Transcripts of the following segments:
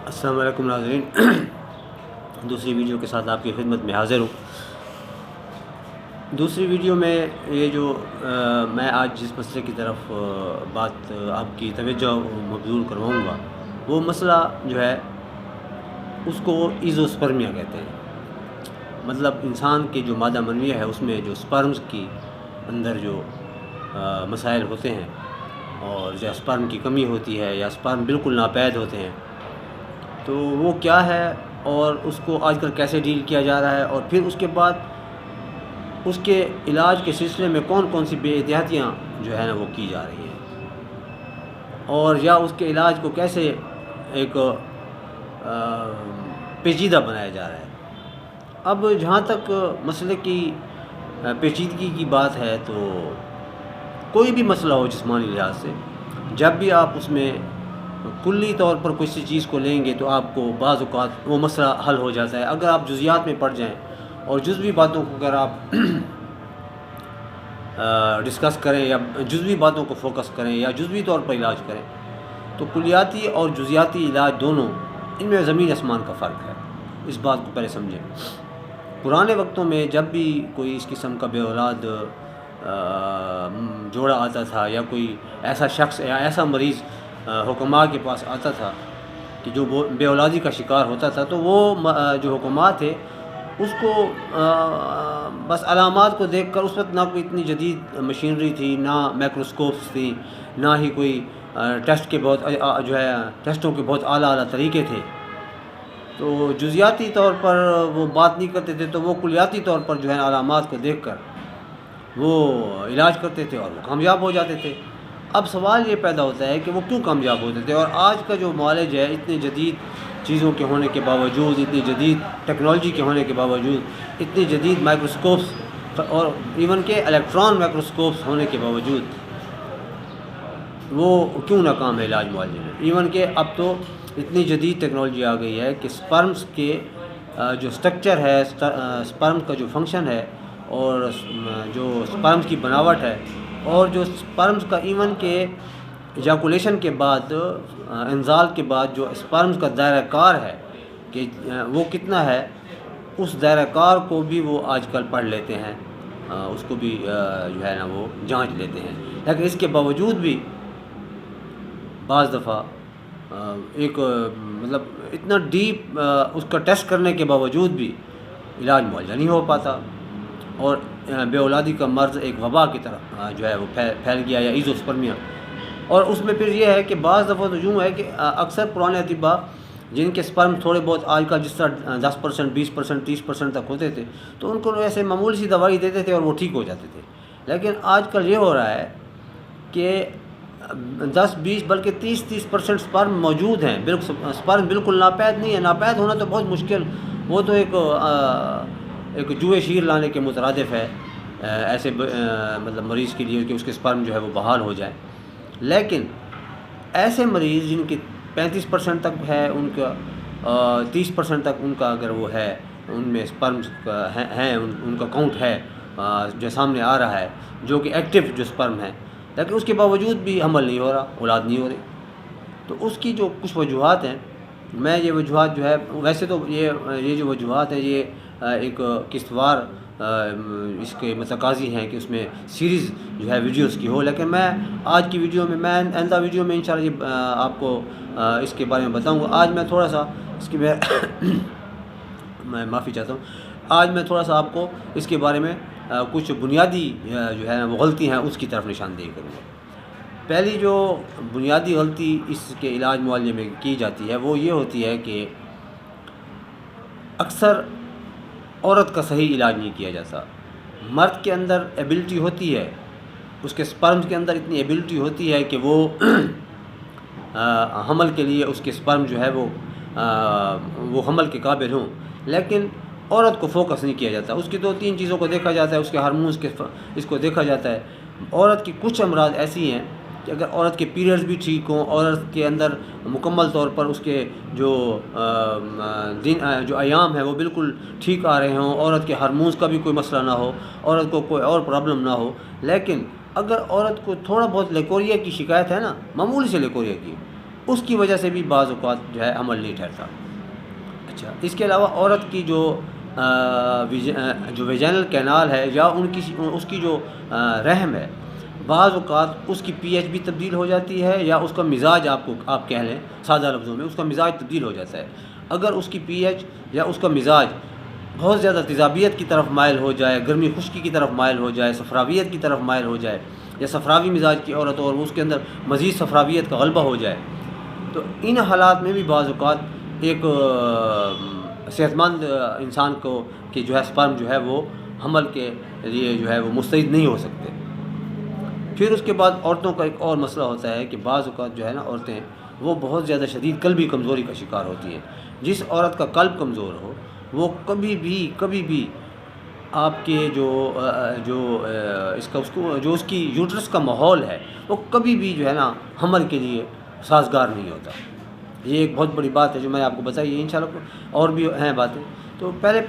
السلام علیکم ناظرین، دوسری ویڈیو کے ساتھ آپ کی خدمت میں حاضر ہوں۔ دوسری ویڈیو میں یہ جو میں آج جس مسئلے کی طرف بات آپ کی توجہ مبذول کرواؤں گا، وہ مسئلہ جو ہے اس کو ایزوسپرمیا کہتے ہیں۔ مطلب انسان کے جو مادہ منویہ ہے اس میں جو سپرمز کی اندر جو مسائل ہوتے ہیں، اور جو سپرم کی کمی ہوتی ہے یا سپرم بالکل ناپید ہوتے ہیں، تو وہ کیا ہے اور اس کو آج کل کیسے ڈیل کیا جا رہا ہے، اور پھر اس کے بعد اس کے علاج کے سلسلے میں کون کون سی بے احتیاطیاں جو ہے نا وہ کی جا رہی ہیں، اور یا اس کے علاج کو کیسے ایک پیچیدہ بنایا جا رہا ہے۔ اب جہاں تک مسئلے کی پیچیدگی کی بات ہے، تو کوئی بھی مسئلہ ہو جسمانی لحاظ سے، جب بھی آپ اس میں کلی طور پر کسی چیز کو لیں گے تو آپ کو بعض اوقات وہ مسئلہ حل ہو جاتا ہے۔ اگر آپ جزیات میں پڑ جائیں اور جزوی باتوں کو اگر آپ ڈسکس کریں یا جزوی باتوں کو فوکس کریں یا جزوی طور پر علاج کریں، تو کلیاتی اور جزیاتی علاج دونوں ان میں زمین آسمان کا فرق ہے۔ اس بات کو پہلے سمجھیں۔ پرانے وقتوں میں جب بھی کوئی اس قسم کا بے اولاد جوڑا آتا تھا، یا کوئی ایسا شخص یا ایسا مریض حکماء کے پاس آتا تھا کہ جو بے اولادی کا شکار ہوتا تھا، تو وہ جو حکماء تھے اس کو بس علامات کو دیکھ کر، اس وقت نہ کوئی اتنی جدید مشینری تھی، نہ مائکروسکوپس تھی، نہ ہی کوئی ٹیسٹ کے بہت جو ہے ٹیسٹوں کے بہت اعلیٰ طریقے تھے، تو جزیاتی طور پر وہ بات نہیں کرتے تھے، تو وہ کلیاتی طور پر جو ہے علامات کو دیکھ کر وہ علاج کرتے تھے اور وہ کامیاب ہو جاتے تھے۔ اب سوال یہ پیدا ہوتا ہے کہ وہ کیوں کامیاب ہوتے تھے، اور آج کا جو معالج ہے، اتنے جدید چیزوں کے ہونے کے باوجود، اتنی جدید ٹیکنالوجی کے ہونے کے باوجود، اتنی جدید مائکروسکوپس اور ایون کہ الیکٹران مائکروسکوپس ہونے کے باوجود، وہ کیوں ناکام ہے علاج معالجے میں؟ ایون کہ اب تو اتنی جدید ٹیکنالوجی آ گئی ہے کہ سپرمز کے جو سٹرکچر ہے، سپرم کا جو فنکشن ہے، اور جو سپرمز کی بناوٹ ہے، اور جو سپرمز کا ایون کہ ایجاکولیشن کے بعد، انزال کے بعد جو سپرمز کا دائرہ کار ہے کہ وہ کتنا ہے، اس دائرہ کار کو بھی وہ آج کل پڑھ لیتے ہیں، اس کو بھی جو ہے نا وہ جانچ لیتے ہیں۔ لیکن اس کے باوجود بھی بعض دفعہ ایک مطلب اتنا ڈیپ اس کا ٹیسٹ کرنے کے باوجود بھی علاج معالجہ نہیں ہو پاتا، اور بے اولادی کا مرض ایک وبا کی طرح جو ہے وہ پھیل گیا، یا ایزوسپرمیا۔ اور اس میں پھر یہ ہے کہ بعض دفعہ تو یوں ہے کہ اکثر پرانے اطباء جن کے سپرم تھوڑے بہت آج کل جس طرح 10%، 20%، 30% تک ہوتے تھے، تو ان کو ایسے معمولی سی دوائی دیتے تھے اور وہ ٹھیک ہو جاتے تھے۔ لیکن آج کل یہ ہو رہا ہے کہ 10، 20 بلکہ 30% سپرم موجود ہیں، سپرم بالکل ناپید نہیں ہے۔ ناپید ہونا تو بہت مشکل، وہ تو ایک جوئے شیر لانے کے مترادف ہے ایسے مطلب مریض کے لیے کہ اس کے سپرم جو ہے وہ بحال ہو جائے۔ لیکن ایسے مریض جن کی 35% تک ہے، ان کا 30% تک ان کا اگر وہ ہے، ان میں سپرمز ہیں، ان کا کاؤنٹ ہے جو سامنے آ رہا ہے، جو کہ ایکٹیو جو سپرم ہے، لیکن اس کے باوجود بھی حمل نہیں ہو رہا، اولاد نہیں ہو رہی، تو اس کی جو کچھ وجوہات ہیں، میں یہ وجوہات جو ہے، ویسے تو یہ جو وجوہات ہیں یہ ایک قسط وار اس کے متقاضی ہیں کہ اس میں سیریز جو ہے ویڈیوز کی ہو، لیکن میں آج کی ویڈیو میں آئندہ ویڈیو میں انشاءاللہ یہ آپ کو اس کے بارے میں بتاؤں گا۔ آج میں تھوڑا سا اس کی میں معافی چاہتا ہوں، آج میں تھوڑا سا آپ کو اس کے بارے میں کچھ بنیادی جو ہے وہ غلطی ہیں اس کی طرف نشاندہی کروں گا۔ پہلی جو بنیادی غلطی اس کے علاج معالجے میں کی جاتی ہے وہ یہ ہوتی ہے کہ اکثر عورت کا صحیح علاج نہیں کیا جاتا۔ مرد کے اندر ایبلٹی ہوتی ہے، اس کے سپرمز کے اندر اتنی ایبلٹی ہوتی ہے کہ وہ حمل کے لیے اس کے سپرم جو ہے وہ حمل کے قابل ہوں، لیکن عورت کو فوکس نہیں کیا جاتا۔ اس کی 2-3 چیزوں کو دیکھا جاتا ہے، اس کے ہارمونز کے اس کو دیکھا جاتا ہے۔ عورت کی کچھ امراض ایسی ہیں کہ اگر عورت کے پیریڈز بھی ٹھیک ہوں، عورت کے اندر مکمل طور پر اس کے جو ایام ہیں وہ بالکل ٹھیک آ رہے ہوں، عورت کے ہارمونز کا بھی کوئی مسئلہ نہ ہو، عورت کو کوئی اور پرابلم نہ ہو، لیکن اگر عورت کو تھوڑا بہت لیکوریا کی شکایت ہے نا، معمولی سے لیکوریا کی، اس کی وجہ سے بھی بعض اوقات جو ہے عمل نہیں ٹھہرتا۔ اچھا، اس کے علاوہ عورت کی جو ویجینل کینال ہے یا اس کی جو رحم ہے، بعض اوقات اس کی پی ایچ بھی تبدیل ہو جاتی ہے، یا اس کا مزاج آپ کہہ لیں سادہ لفظوں میں، اس کا مزاج تبدیل ہو جاتا ہے۔ اگر اس کی پی ایچ یا اس کا مزاج بہت زیادہ تیزابیت کی طرف مائل ہو جائے، گرمی خشکی کی طرف مائل ہو جائے، صفراویت کی طرف مائل ہو جائے، یا صفراوی مزاج کی عورت اور اس کے اندر مزید صفراویت کا غلبہ ہو جائے، تو ان حالات میں بھی بعض اوقات ایک صحت مند انسان کو کہ جو ہے سپرم جو ہے وہ حمل کے لیے جو ہے وہ مستعد نہیں ہو سکتے۔ پھر اس کے بعد عورتوں کا ایک اور مسئلہ ہوتا ہے کہ بعض اوقات جو ہے نا عورتیں وہ بہت زیادہ شدید قلبی کمزوری کا شکار ہوتی ہیں۔ جس عورت کا قلب کمزور ہو وہ کبھی بھی آپ کے جو اس کی یوٹرس کا ماحول ہے وہ کبھی بھی جو ہے نا حمل کے لیے سازگار نہیں ہوتا۔ یہ ایک بہت بڑی بات ہے جو میں نے آپ کو بتائی ہے، انشاءاللہ اور بھی ہیں باتیں۔ تو پہلے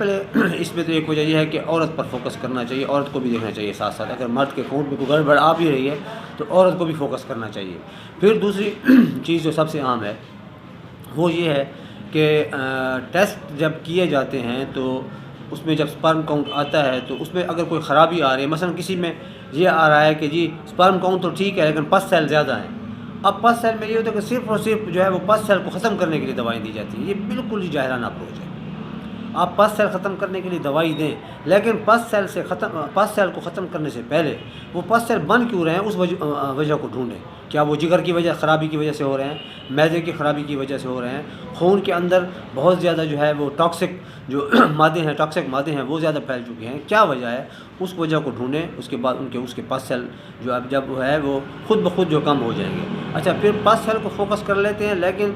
اس میں تو ایک وجہ یہ ہے کہ عورت پر فوکس کرنا چاہیے، عورت کو بھی دیکھنا چاہیے ساتھ ساتھ۔ اگر مرد کے خون میں کوئی گڑبڑ آ بھی رہی ہے تو عورت کو بھی فوکس کرنا چاہیے۔ پھر دوسری چیز جو سب سے عام ہے وہ یہ ہے کہ ٹیسٹ جب کیے جاتے ہیں تو اس میں جب سپرم کاؤنٹ آتا ہے تو اس میں اگر کوئی خرابی آ رہی ہے، مثلا کسی میں یہ آ رہا ہے کہ جی سپرم کاؤنٹ تو ٹھیک ہے لیکن پس سیل زیادہ ہیں، اب پس سیل میں یہ ہوتا ہے کہ صرف اور صرف جو ہے وہ پس سیل کو ختم کرنے کے لیے دوائیں دی جاتی ہیں۔ یہ بالکل ہی جاہلانہ اپروچ ہے۔ آپ پس سیل ختم کرنے کے لیے دوائی دیں، لیکن پس سیل کو ختم کرنے سے پہلے وہ پس سیل بن کیوں رہے ہیں اس وجہ کو ڈھونڈیں۔ کیا وہ جگر کی وجہ خرابی کی وجہ سے ہو رہے ہیں، معدے کی خرابی کی وجہ سے ہو رہے ہیں، خون کے اندر بہت زیادہ جو ہے وہ ٹاکسک مادے ہیں وہ زیادہ پھیل چکے ہیں، کیا وجہ ہے اس وجہ کو ڈھونڈیں۔ اس کے بعد اس کے پس سیل جو اب جب ہے وہ خود بخود جو کم ہو جائیں گے۔ اچھا، پھر پس سیل کو فوکس کر لیتے ہیں لیکن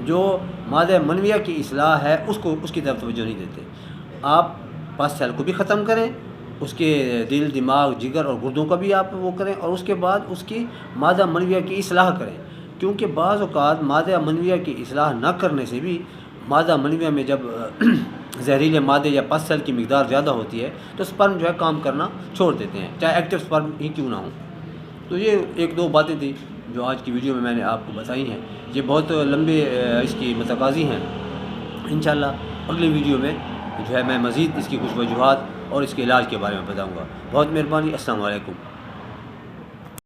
جو مادہ منویہ کی اصلاح ہے اس کی طرف توجہ نہیں دیتے۔ آپ پس سیل کو بھی ختم کریں، اس کے دل، دماغ، جگر اور گردوں کا بھی آپ وہ کریں، اور اس کے بعد اس کی مادہ منویہ کی اصلاح کریں، کیونکہ بعض اوقات مادہ منویہ کی اصلاح نہ کرنے سے بھی مادہ منویہ میں جب زہریلے مادے یا پس سیل کی مقدار زیادہ ہوتی ہے تو سپرم جو ہے کام کرنا چھوڑ دیتے ہیں، چاہے ایکٹیو سپرم ہی کیوں نہ ہوں۔ تو یہ ایک دو باتیں تھیں جو آج کی ویڈیو میں نے آپ کو بتائی ہیں۔ یہ بہت لمبے اس کی متقاضی ہیں، انشاءاللہ اگلی ویڈیو میں جو ہے میں مزید اس کی کچھ وجوہات اور اس کے علاج کے بارے میں بتاؤں گا۔ بہت مہربانی، السلام علیکم۔